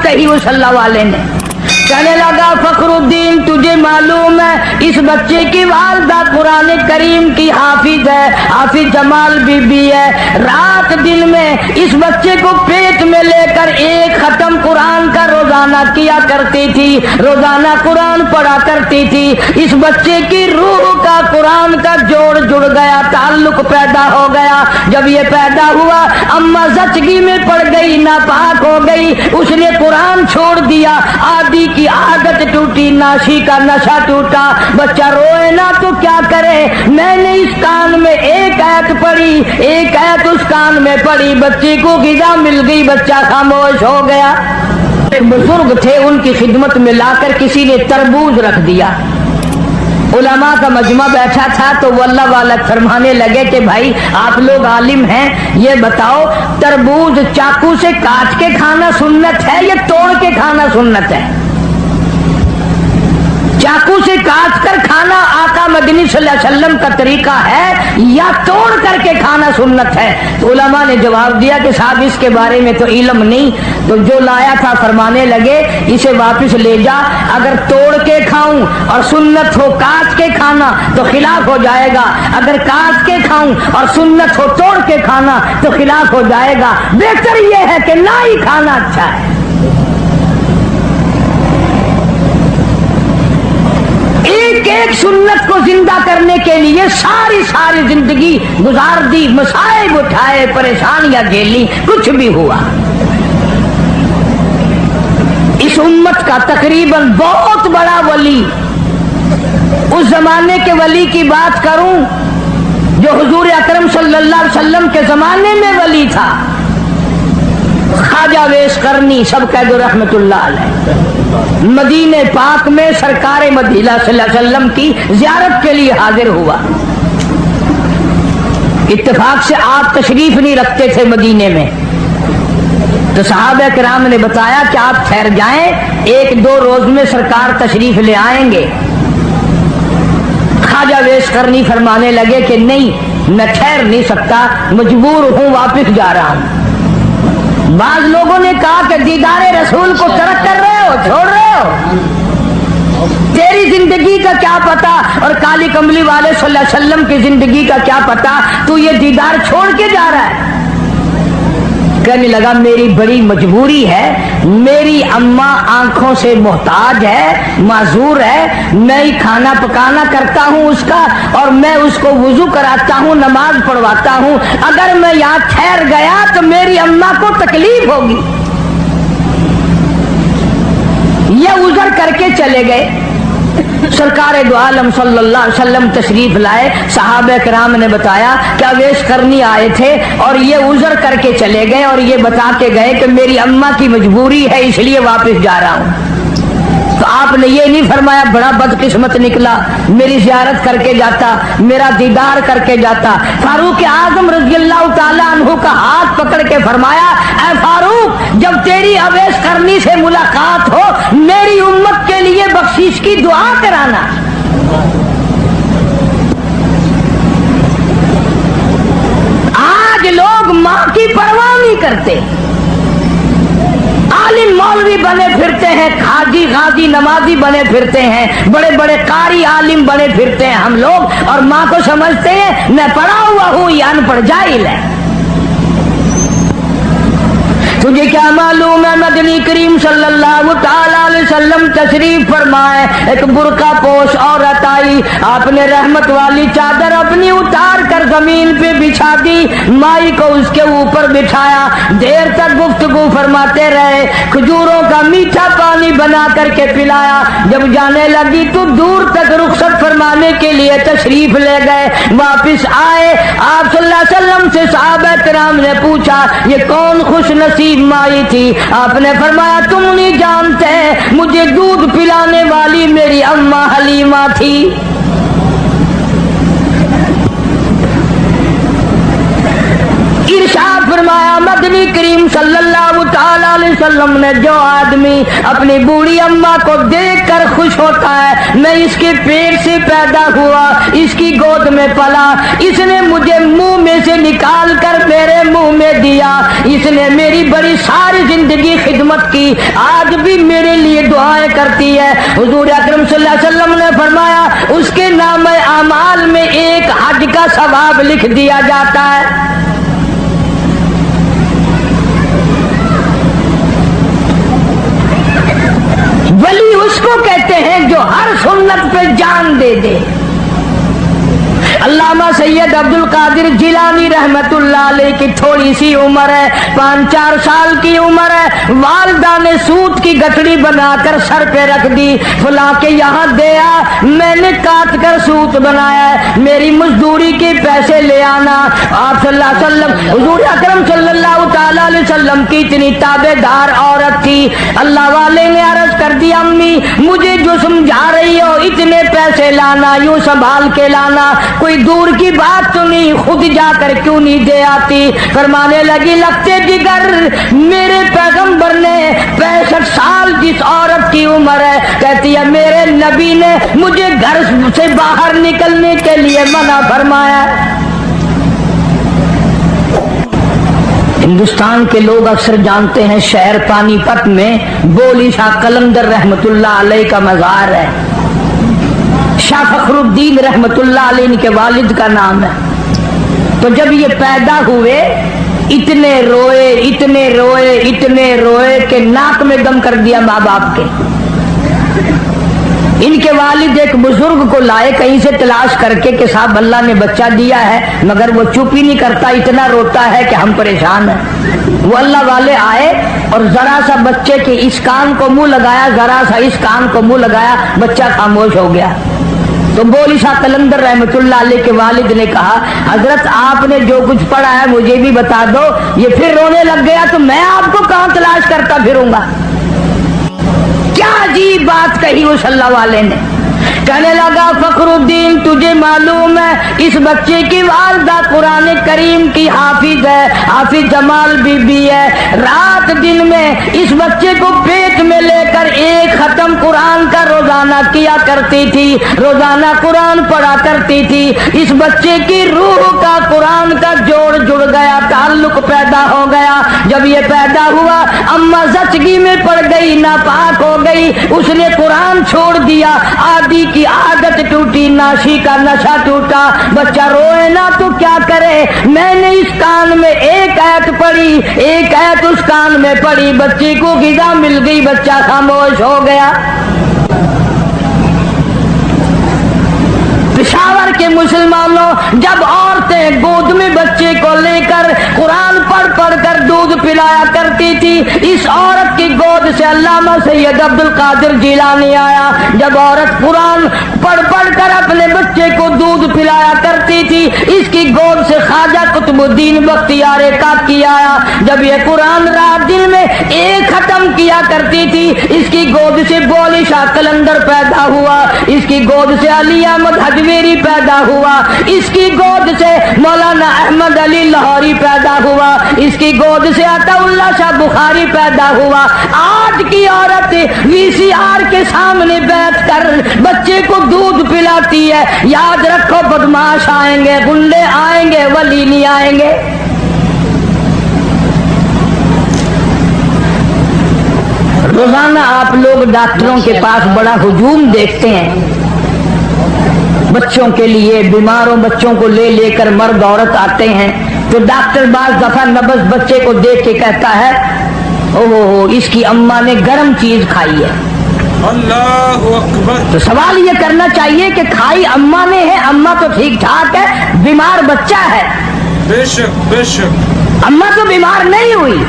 कही उस अल्लाह वाले ने। कहने लगा फखरुद्दीन तुझे मालूम है इस बच्चे की वालदा कुरान करीम की हाफिज है, हाफिज जमाल बीबी है। रात दिन में इस बच्चे को पेट में लेकर एक खत्म कुरान का रोजाना किया करती थी, रोजाना कुरान पढ़ा करती थी। इस बच्चे की रूह का कुरान का जोड़ जुड़ गया, ताल्लुक पैदा हो गया। जब ये पैदा हुआ अम्मा जचगी में पड़ गई, नापाक हो गई, उसने कुरान छोड़ दिया। आदि की आदत टूटी, नाशी का नशा टूटा। बच्चा रोए ना तो क्या करे। मैंने इस कान में एक आयत पढ़ी, एक आयत उस कान में पढ़ी, बच्चे को गिजा मिल गई, बच्चा खामोश हो गया। एक बुजुर्ग थे, उनकी खिदमत में लाकर किसी ने तरबूज रख दिया। उलमा का मजमा बैठा था तो वो अल्लाह वाला फरमाने लगे कि भाई आप लोग आलिम हैं, ये बताओ तरबूज चाकू से काट के खाना सुन्नत है या तोड़ के खाना सुन्नत है? चाकू से काट कर खाना आका मदनी सल्लल्लाहु अलैहि वसल्लम का तरीका है या तोड़ करके खाना सुन्नत है? तो उलमा ने जवाब दिया कि साहब इसके बारे में तो इल्म नहीं। तो जो लाया था फरमाने लगे इसे वापस ले जा, अगर तोड़ के खाऊं और सुन्नत हो काट के खाना तो खिलाफ हो जाएगा, अगर काट के खाऊं और सुन्नत हो तोड़ के खाना तो खिलाफ हो जाएगा। बेहतर यह है कि ना ही खाना अच्छा है। एक एक सुन्नत को जिंदा करने के लिए सारी सारी जिंदगी गुजार दी, मसाइब उठाए, परेशानियां झेली, कुछ भी हुआ। इस उम्मत का तकरीबन बहुत बड़ा वली, उस जमाने के वली की बात करूं जो हुजूर अकरम सल्लल्लाहु अलैहि वसल्लम के जमाने में वली था, ख्वाजा वेश करनी सब कह दो रहमतुल्लाह अलैह। मदीने पाक में सरकारे मदीना सल्लल्लाहु अलैहि वसल्लम की ज़ियारत के लिए हाजिर हुआ। इत्तेफाक से आप तशरीफ नहीं रखते थे मदीने में, तो सहाबा किराम ने बताया कि आप ठहर जाएं, एक दो रोज में सरकार तशरीफ ले आएंगे। ख्वाजा वेश करनी फरमाने लगे कि नहीं, मैं ठहर नहीं सकता, मजबूर हूं, वापस जा रहा हूं। बाज लोगों ने कहा कि दीदारे रसूल को तर्क कर रहे हो, छोड़ रहे हो, तेरी जिंदगी का क्या पता और काली कमली वाले सल्लल्लाहु अलैहि वसल्लम की जिंदगी का क्या पता, तू ये दीदार छोड़ के जा रहा है। कहने लगा मेरी बड़ी मजबूरी है, मेरी अम्मा आंखों से मोहताज है, माजूर है, मैं ही खाना पकाना करता हूँ उसका और मैं उसको वुजू कराता हूँ, नमाज पढ़वाता हूँ। अगर मैं यहाँ ठहर गया तो मेरी अम्मा को तकलीफ होगी। ये उजर करके चले गए। सरकार दो आलम सल्लल्लाहु अलैहि वसल्लम तशरीफ लाए। सहाबा किराम ने बताया कि अवेश करनी आए थे और ये उजर करके चले गए और ये बता के गए कि मेरी अम्मा की मजबूरी है इसलिए वापस जा रहा हूं। तो आपने ये नहीं फरमाया बड़ा बदकिस्मत निकला, मेरी ज़ियारत करके जाता, मेरा दीदार करके जाता। फारूक आजम रज़ियल्लाहु ताला अन्हु का हाथ पकड़ के फरमाया, ऐ फारूक, जब तेरी अवेश करनी से मुलाकात हो मेरी उम्मत के लिए बख्शीश की दुआ कराना। आज लोग माँ की परवाह नहीं करते, आलिम मौलवी बने फिरते हैं, खाजी गाजी नमाजी बने फिरते हैं, बड़े बड़े कारी आलिम बने फिरते हैं हम लोग, और माँ को समझते हैं मैं पढ़ा हुआ हूँ, ये अनपढ़ जाहिल है। तुझे क्या मालूम है मदनी करीम सल्लल्लाहु ताला अलैहि वसल्लम तशरीफ फरमाए, एक बुरका पोश औरत आई, आपने रहमत वाली चादर अपनी उतार कर जमीन पे बिछा दी, माई को उसके ऊपर बिठाया, देर तक गुफ्तगू फरमाते रहे, खजूरों का मीठा पानी बना करके पिलाया। जब जाने लगी तो दूर तक रुखसत फरमाने के लिए तशरीफ ले गए। वापिस आए, आप सल्लल्लाहु अलैहि वसल्लम से सहाबा किराम ने पूछा ये कौन खुश नसीब माई थी? आपने फरमाया तुम नहीं जानते, मुझे दूध पिलाने वाली मेरी अम्मा हलीमा थी। इरशाद फरमाया मदनी करीम सल्लल्लाहु ताला अलैहि वसल्लम ने, जो आदमी अपनी बूढ़ी अम्मा को देखकर खुश होता है, मैं इसके पेट से पैदा हुआ, इसकी गोद में पला, इसने मुझे मुंह में से نکال کر میرے منہ میں دیا. اس نے میری بڑی ساری زندگی خدمت کی, آج بھی میرے لیے دعائیں کرتی ہے. حضور اکرم صلی اللہ علیہ وسلم نے فرمایا اس کے نام اعمال میں ایک حج کا ثواب لکھ دیا جاتا ہے. ولی اس کو کہتے ہیں جو ہر سنت پہ جان دے دے. علامہ سید عبد القادر جیلانی رحمت اللہ علیہ کی تھوڑی سی عمر ہے, 5-4 سال کی عمر ہے. والدہ نے سوت کی گٹھڑی بنا کر سر پہ رکھ دی, فلاں کے یہاں دیا, میں نے کاٹ کر سوت بنایا ہے, میری مزدوری کے پیسے لے آنا. آپ صلی اللہ علیہ وسلم, حضور اکرم صلی اللہ تعالی علیہ وسلم کی اتنی تابع دار عورت تھی. اللہ والے نے عرض کر دی امی مجھے جو سمجھا رہی ہو اتنے پیسے لانا, یوں سنبھال کے لانا, کوئی دور کی بات تو نہیں, خود جا کر کیوں نہیں دے آتی. فرمانے لگی لگتے جگر میرے پیغمبر نے 65 سال جس عورت کی عمر ہے, کہتی ہے میرے نبی نے مجھے گھر سے باہر نکلنے کے لیے منع فرمایا. ہندوستان کے لوگ اکثر جانتے ہیں شہر پانی پت میں بولی شاہ قلندر رحمت اللہ علیہ کا مزار ہے. شاہ فخر الدین رحمت اللہ علیہ ان کے والد کا نام ہے. تو جب یہ پیدا ہوئے اتنے روئے کہ ناک میں دم کر دیا ماں باپ کے. ان کے والد ایک بزرگ کو لائے کہیں سے تلاش کر کے کہ صاحب اللہ نے بچہ دیا ہے, مگر وہ چپ ہی نہیں کرتا, اتنا روتا ہے کہ ہم پریشان ہیں. وہ اللہ والے آئے اور ذرا سا بچے کے اس کان کو منہ لگایا, ذرا سا اس کان کو منہ لگایا, بچہ خاموش ہو گیا. تو بولی شاہ قلندر رحمت اللہ علیہ کے والد نے کہا حضرت آپ نے جو کچھ پڑھا ہے مجھے بھی بتا دو, یہ پھر رونے لگ گیا تو میں آپ کو کہاں تلاش کرتا پھروں گا. کیا عجیب بات کہی اس اللہ والے نے. کہنے لگا فخر الدین تجھے معلوم ہے اس بچے کی والدہ قرآن کریم کی حافظ ہے, حافظ جمال بی بی ہے. رات دن میں اس بچے کو پیٹ میں لے کر ایک ختم قرآن کا روزانہ کیا کرتی تھی, روزانہ قرآن پڑھا کرتی تھی. اس بچے کی روح کا قرآن کا جوڑ جڑ گیا, تعلق پیدا ہو گیا. جب یہ پیدا ہوا اماں زچگی میں پڑ گئی, ناپاک ہو گئی, اس نے قرآن چھوڑ دیا, آدھی کی عادت ٹوٹی, ناشی کا نشہ ٹوٹا. بچہ روئے نا تو کیا کرے, میں نے اس کان میں ایک آیت پڑھی, ایک آیت اس کان میں پڑھی, بچے کو غذا مل گئی, بچہ خاموش ہو گیا. پشاور کے مسلمانوں جب عورتیں گود میں بچے کو لے کر قرآن پڑھ کر دودھ پلایا کرتی تھی, اس عورت کی گود سے علامہ سید عبد القادر جیلانی آیا. جب عورت قرآن پڑھ کر اپنے بچے کو دودھ پلایا کرتی تھی, اس کی گود سے خواجہ قطب الدین بختیار کاکی آیا. جب یہ قرآن رات دن میں ایک ختم کیا کرتی تھی, اس کی گود سے بولی شاہ قلندر پیدا ہوا, اس کی گود سے علی احمد حجویری پیدا ہوا, اس کی گود سے مولانا احمد علی لاہوری پیدا ہوا, اس کی گود سے عطا اللہ شاہ بخاری پیدا ہوا. آج کی عورت وی سی آر کے سامنے بیٹھ کر بچے کو دودھ پلاتی ہے. یاد رکھو بدماش آئیں گے, گنڈے آئیں گے, ولی نہیں آئیں گے. روزانہ آپ لوگ ڈاکٹروں کے پاس بڑا ہجوم دیکھتے ہیں. بچوں کے لیے بیماروں بچوں کو لے لے کر مرد عورت آتے ہیں, تو ڈاکٹر بعض دفعہ نبض بچے کو دیکھ کے کہتا ہے او اس کی اماں نے گرم چیز کھائی ہے. اللہ اکبر. تو سوال یہ کرنا چاہیے کہ کھائی اماں نے ہے, اماں تو ٹھیک ٹھاک ہے, بیمار بچہ ہے. بے شک بے شک, اماں تو بیمار نہیں ہوئی.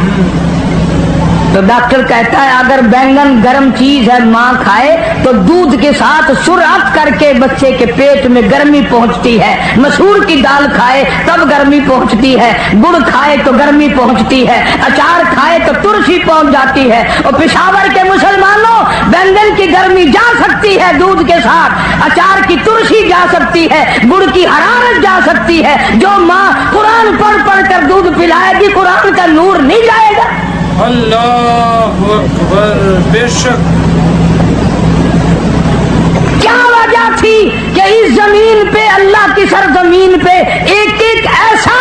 تو ڈاکٹر کہتا ہے اگر بینگن گرم چیز ہے ماں کھائے تو دودھ کے ساتھ سرعت کر کے بچے کے پیٹ میں گرمی پہنچتی ہے. مسور کی دال کھائے تب گرمی پہنچتی ہے, گڑ کھائے تو گرمی پہنچتی ہے, اچار کھائے تو ترشی پہنچ جاتی ہے. اور پشاور کے مسلمانوں بینگن کی گرمی جا سکتی ہے دودھ کے ساتھ, اچار کی ترشی جا سکتی ہے, گڑ کی حرارت جا سکتی ہے. جو ماں قرآن پڑھ کر دودھ پلائے گی قرآن کا نور نہیں جائے گا. اللہ اکبر. بے شک. کیا وجہ تھی کہ اس زمین پہ اللہ کی سرزمین پہ ایک ایک ایسا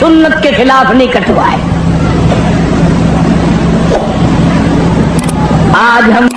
सुन्नत के खिलाफ नहीं कटवाए। आज हम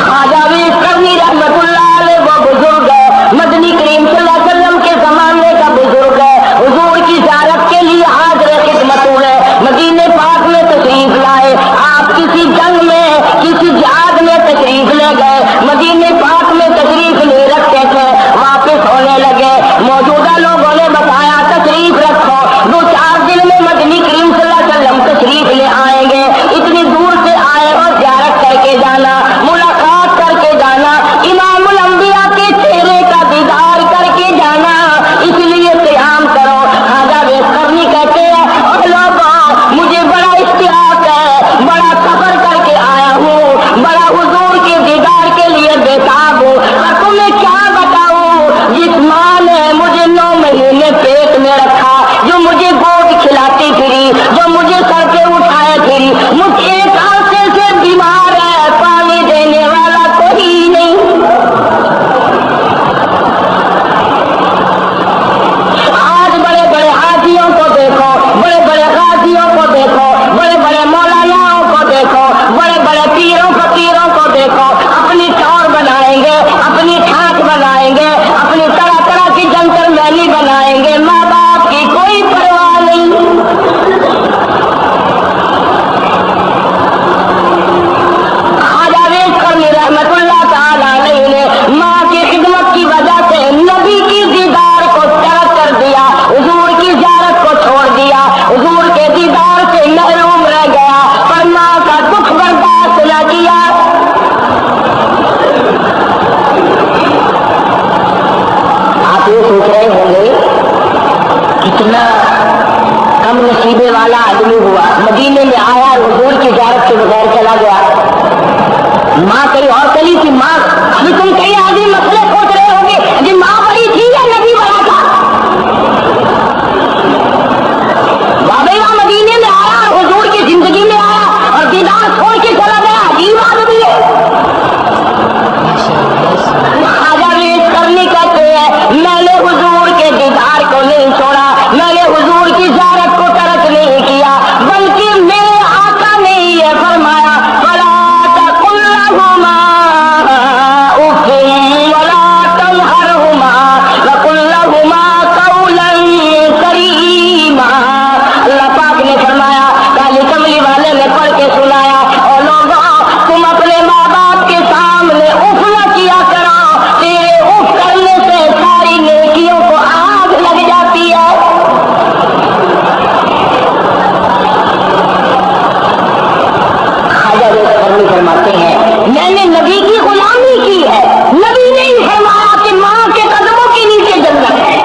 ख्वाजा वेस करनी रहमतुल्लाह अलैह वो बुजुर्ग है, मदनी करीम सल्लल्लाहु अलैहि वसल्लम के जमाने का बुजुर्ग है। हुजूर की ज़ियारत के लिए हाज़िर खिदमत हुए, मदीने पाक में तशरीफ लाए। आप किसी जंग में, किसी जिहाद में तशरीफ ले गए, मदीने पाक में तशरीफ ले रखते थे, वापस होने लगे। मौजूदा लोगों ने बताया तशरीफ रखो, 2-4 दिन में मदनी करीम सल्लल्लाहु अलैहि वसल्लम तशरीफ ले आएंगे। इतनी दूर से आए और ज़ियारत करके जाना, मुलाकात करके जाना, इमामुल अंबिया के चेहरे का दीदार करके जाना, इसलिए क़याम करो। ख्वाजा वेस करनी कहते हैं और लोगों मुझे बड़ा इश्तियाक है, बड़ा सफर करके आया हूँ, बड़ा हुजूर के दीदार के लिए बेताब हूँ। और तुम्हें क्या बताऊँ, जिस माँ ने मुझे 9 महीने पेट में रखा, जो मुझे गोद खिलाती फिरी, जो मुझे सर पे उठाए फिरी, मुझे एक अरसे से बीमार है, पानी देने वाला कोई नहीं। आज बड़े बड़े हाजियों को देखो, बड़े बड़े गाजियों को देखो, बड़े बड़े मौलानाओं को देखो, बड़े बड़े पीरों फकीरों को देखो, अपनी टौर बनाएंगे, अपनी ठाठ बनाएंगे, अपनी तरह तरह की जंतर मैली बनाएंगे, माँ बाप की कोई परवाह नहीं। ख्वाजा वेस करनी रहमतुल्लाह ताला अलैह ने माँ की खिदमत की वजह से नबी की दीदार को तर्क कर दिया, हुजूर की ज़ियारत को छोड़ दिया, हुजूर के दीदार से महरूम रह गया, पर माँ का दुख बर्दाश्त न किया। आप ये सोच रहे होंगे कितना कम नसीबे वाला आदमी हुआ, मदीने में आया और हुजूर की ज़ियारत के बगैर चला गया। माँ कहीं और चली थी, माँ अभी तुम कई आदमी मसले सोच रहे होंगे कि माँ बड़ी थी या नबी बड़ा था। बाबेला मदीने में आया और हुजूर की जिंदगी में आया और दीदार छोड़ के चला गया, अजीब आदमी है। ख्वाजा वेस करनी कहते हैं मैंने हुजूर के दीदार को नहीं छोड़ा, मैंने हुजूर की ज़ियारत को तर्क नहीं किया, बल्कि मेरे आका ने ये फरमाया फला तकुल लहुमा उफ़्फ़िन वला तनहरहुमा वकुल लहुमा क़ौलन करीमा। अल्लाह पाक ने फरमाया, काली कमली वाले ने पढ़ के सुनाया, और लोगों तुम अपने माँ बाप के सामने उफ न किया करो, तेरे उफ करने से सारी नेकियों को आग लग जाती है। ख्वाजा वेस करनी फरमाते हैं मैंने नबी की गुलामी की है, नबी ने ही फरमाया कि माँ के कदमों के नीचे जन्नत है।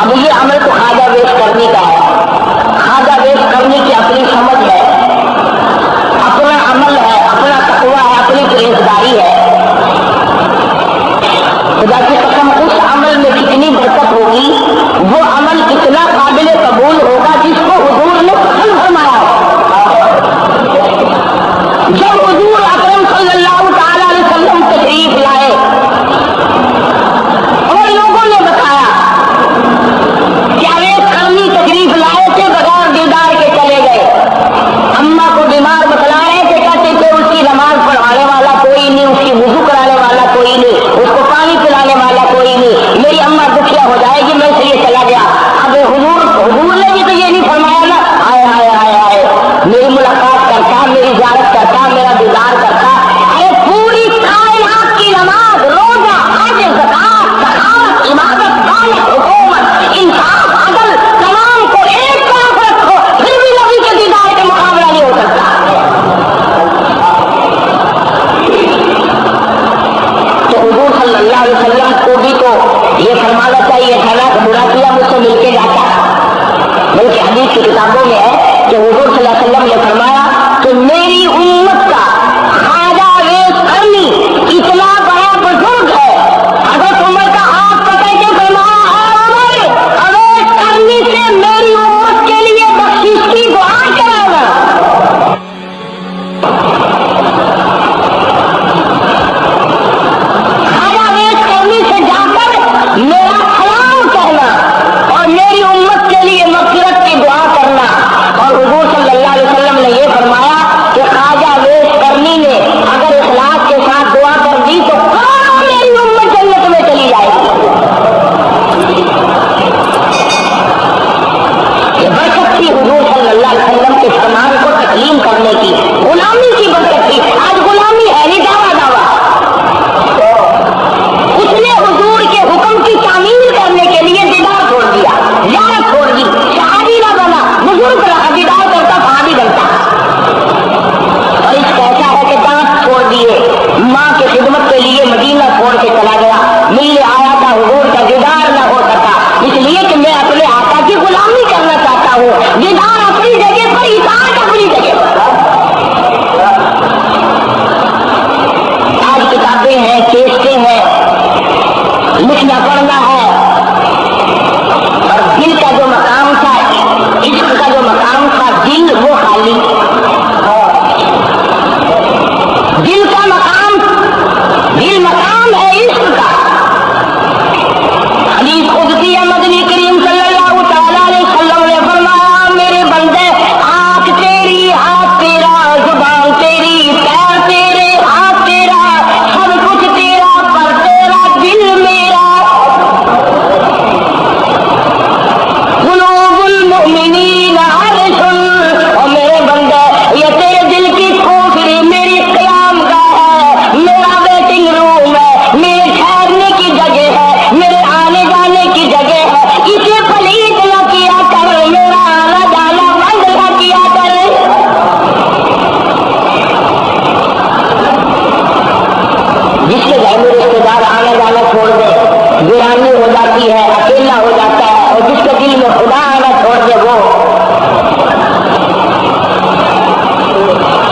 अब ये अमल तो ख्वाजा वेस करनी का है, ख्वाजा वेस करनी की अपनी समझ है, अपना अमल है, अपना तकवा है, अपनी परहेजगारी है। खुदा की कसम उस अमल में कितनी बरकत होगी, वो अमल कितना काबिल कबूल होगा जिसको हुजूर ने पसंद फरमाया। जब हुजूर अकरम सल्लल्लाहु ताला अलैहि वसल्लम तशरीफ लाए और लोगों ने बताया क्या वेस करनी तशरीफ लाए थे, बगैर दीदार के चले गए। अम्मा को बीमार बतला रहे थे, कहते थे उसकी नमाज पढ़वाने वाला कोई नहीं, उसकी वुजू कराने वाला कोई नहीं, उसको पानी पिलाने वाला कोई नहीं, मेरी अम्मा दुखिया हो जाएगी, मैं इसलिए चला गया। अब हुजूर ने भी तो ये नहीं फरमाया ना, आए आए आए आए मेरी मुलाकात करता, मेरी ज़ियारत करता, मेरा दीदार करता। अरे पूरी कायनात की नमाज, रोजा, हज, ज़कात, सखावत, इबादत, दान, हुकूमत, इंसाफ, अदल, तमाम को एक तरफ रखो, फिर भी नबी के दीदार का मुकाबला नहीं हो सकता। तो हुजूर सल्लल्लाहु अलैहि वसल्लम को भी तो ये फरमाना चाहिए था ना कि बुरा किया मुझसे मिलके जाता। बल्कि हदीस की किताबों में है कि हुजूर सल्लल्लाहु अलैहि वसल्लम ने फरमाया कि मेरी उम्मत का ख्वाजा वेस करनी इतना बड़ा बुजुर्ग है, हज़रत उमर का हाथ पकड़ के फरमाया उमर वेस करनी से मेरी उम्मत के लिए बख्शिश की दुआ कराना। ख्वाजा वेस جس کے گھر میں رشتے دار آنا جانا چھوڑ دے ویرانی ہو جاتی ہے، اکیلا ہو جاتا ہے، اور جس کے دل میں خدا آنا چھوڑ دے وہ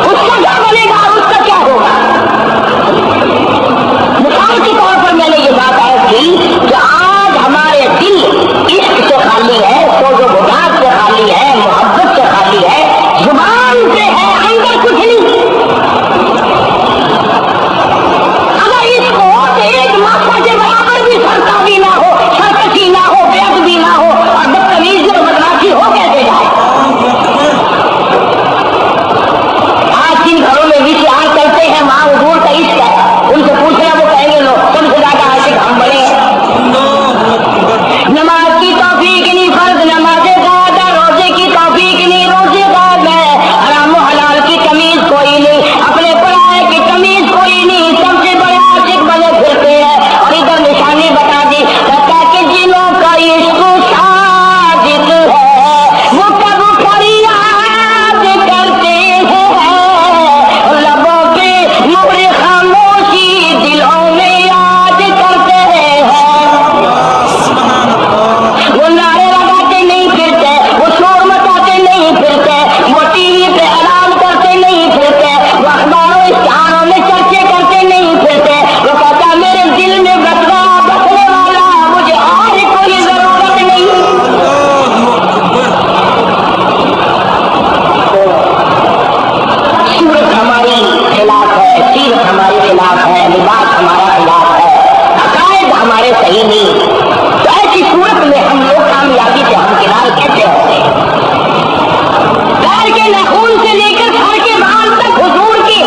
اس کا کیا بنے گا، اس کا کیا ہوگا؟ مثال کے طور پر میں نے یہ بات عرض کی کہ آج ہمارے دل عشق سے خالی ہے، سوز و بغاض سے خالی ہے، محبت سے خالی ہے، زبان سے ہے، اندر کچھ نہیں۔ اگر اس کو ایک ماسا کے برابر بھی سرتا بھی نہ ہو، سرکشی نہ ہو، بیعت بھی نہ ہو، اور بدتمیزی اور بدماشی ہو کیسے جائے؟ آج جن گھروں میں وشیار کرتے ہیں ماں حضور کا عشق ہے، ان سے پوچھنا وہ کہیں گے لوگ سب سے زیادہ عاشق ہم بڑے ہیں۔ نماز کی توفیق نہیں، فرض نماز کا ادا، روزے کی توفیق نہیں، روزے کا ادا، حرام و حلال کی تمیز کوئی نہیں، اپنے پرائے کی تمیز کوئی نہیں، سب سے بڑے عاشق بنے پھرتے ہیں۔ اور ادھر نشانی بتا دی کہ جنوں کا عشق صادق ہے وہ کب فریاد کرتے ہیں، لبوں پہ مہر خاموشی دلوں میں یاد کرتے ہیں۔ وہ نعرے لگاتے نہیں پھرتے، وہ شور مچاتے نہیں پھرتے، وہ ٹی وی پہ اعلان کرتے نہیں پھرتے، وہ اخباروں اشتہاروں میں چرچے کرتے نہیں پھرتے۔ وہ کہتا میرے دل میں بسنے والا مجھے اور کوئی ضرورت نہیں۔ صورت ہماری خلاف ہے، سیرت ہمارے خلاف ہے، لباس ہمارا خلاف ہے، عقائد ہمارے صحیح نہیں، تو ایسی صورت میں ہم لوگ کامیابی سے ہمکنار کیسے ہوتے ہیں؟ پیر کے ناخن سے لے کر سر کے بال تک حضور کے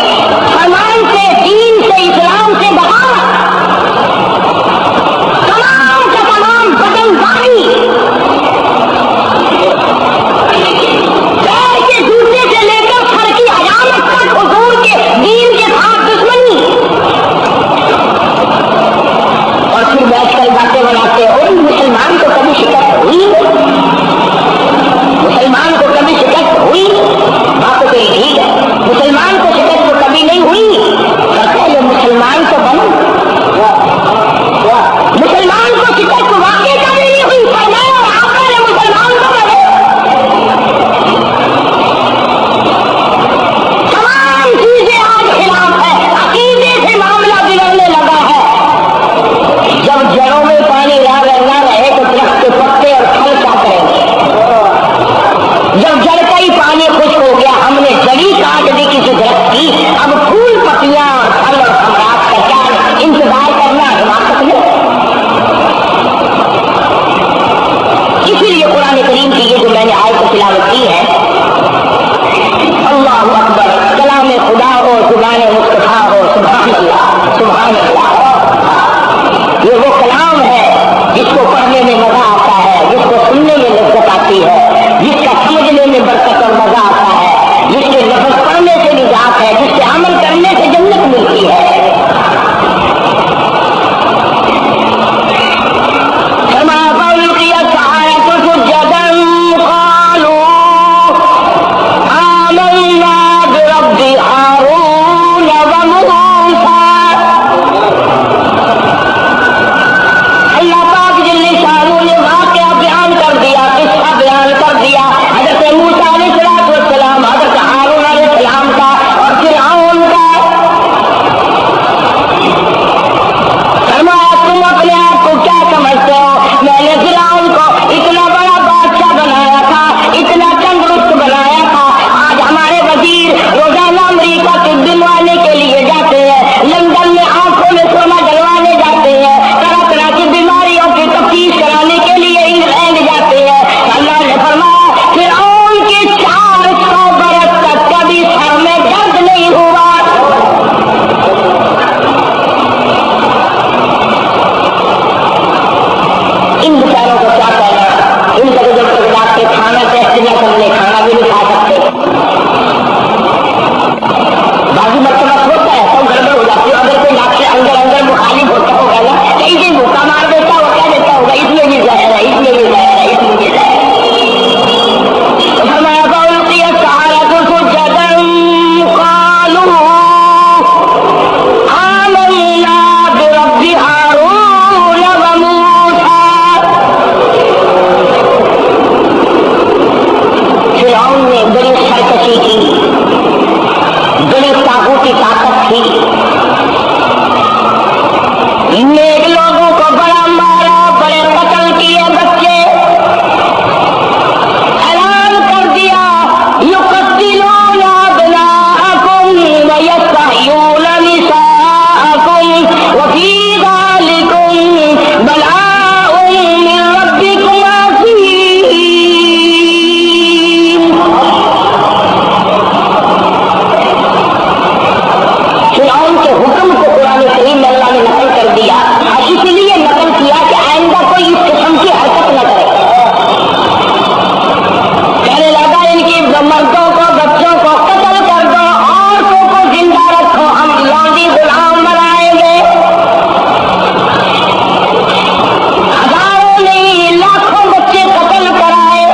فرمان سے، دین سے، اسلام سے بغاوت، تمام کا تمام بدن داری، پیر کے جوتے سے لے کر سر کی علامت تک حضور کے دین کے ساتھ دشمنی، اور پھر بیٹھ کر باتیں بناتے ہو مسلمان نیک لوگوں کو بڑا مارا، بڑے قتل کیے بچے، اعلان کر دیا یقتلون ابناءکم ویستحیون نساءکم وفی ذلکم بلاء من ربکم عظیم۔ فرعون کے حکم کو قرآن کریم میں اللہ نے نقل کر دیا، اور اس لیے نقل کیا کہ آئندہ کوئی اس قسم کی حرکت نہ کرے۔ کہنے لگا ان کی مردوں کو بچوں کو قتل کر دو، عورتوں کو زندہ رکھو، ہم لونڈی غلام بنائیں گے۔ ہزاروں نہیں لاکھوں بچے قتل کرائے۔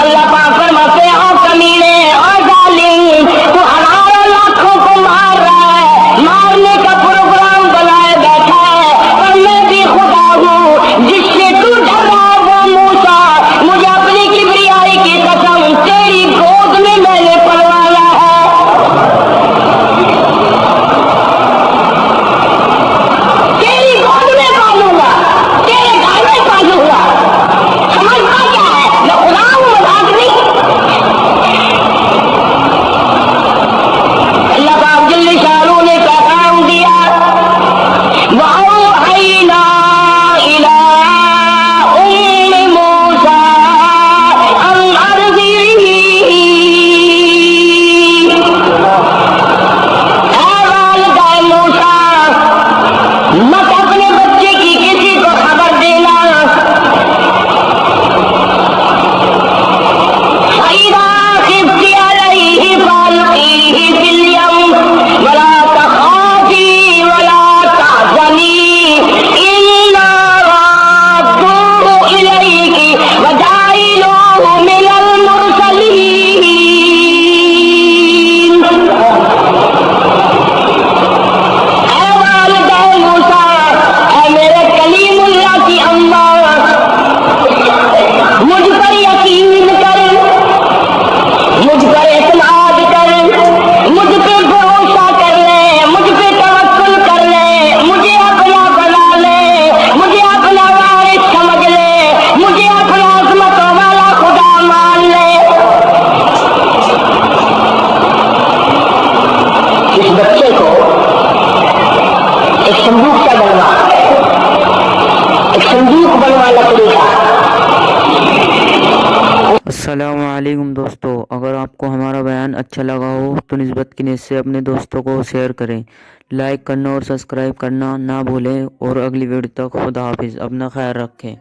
اللہ پاک فرماتے ہیں او کمینے اور ظالم، تو ہزاروں لاکھوں کو مار رہا ہے، مارنے کا پروگرام بنائے بیٹھا ہے، اور میں بھی خدا ہوں جس سے تو ڈر رہا ہے وہ موسیٰ، مجھے اپنی کبریائی کی قسم تیری گود میں نے پلوانا ہے۔ تیری گود میں پالوں گا، تیرے گھر میں پالوں گا۔ سمجھتا کیا ہے میں خدا ہوں، مذاق نہیں۔ اللہ پاک جل شانہ نے پیغام دیا وَأَوْحَيْنَا إِلَىٰ أُمِّ مُوسَىٰ أَنْ أَرْضِعِهِ۔ اے والدہ موسیٰ، مت اپنے بچے کی کسی کو خبر دینا۔ فَإِذَا خِفْتِ عَلَيْهِ فَأَلْقِيهِ فِي الْيَمِّ وَلَا تَخَافِي وَلَا تَحْزَنِي إِنَّا رَادُّوهُ إِلَيْكِ وَجَاعِلُوهُ مِنَ الْمُرْسَلِينَ۔ اے والدہ موسیٰ، اے میرے کلیم اللہ کی اماں، مجھ پر یقین کر، مجھ پر اعتماد کر، مجھ پہ بھروسہ کر لے، مجھ پہ توکل کر لے، مجھے اپنا بنا لے، مجھے اپنا وارث سمجھ لے، مجھے اپنا عظمتوں والا خدا مان لے۔ اس بچے کو ایک صندوق کا بنوا، ایک صندوق بنوا لکڑی کا۔ السلام علیکم دوستو، اگر آپ کو ہمارا بیان اچھا لگا ہو تو نسبت کی نیت سے اپنے دوستوں کو شیئر کریں، لائک کرنا اور سبسکرائب کرنا نہ بھولیں، اور اگلی ویڈیو تک خدا حافظ، اپنا خیال رکھیں۔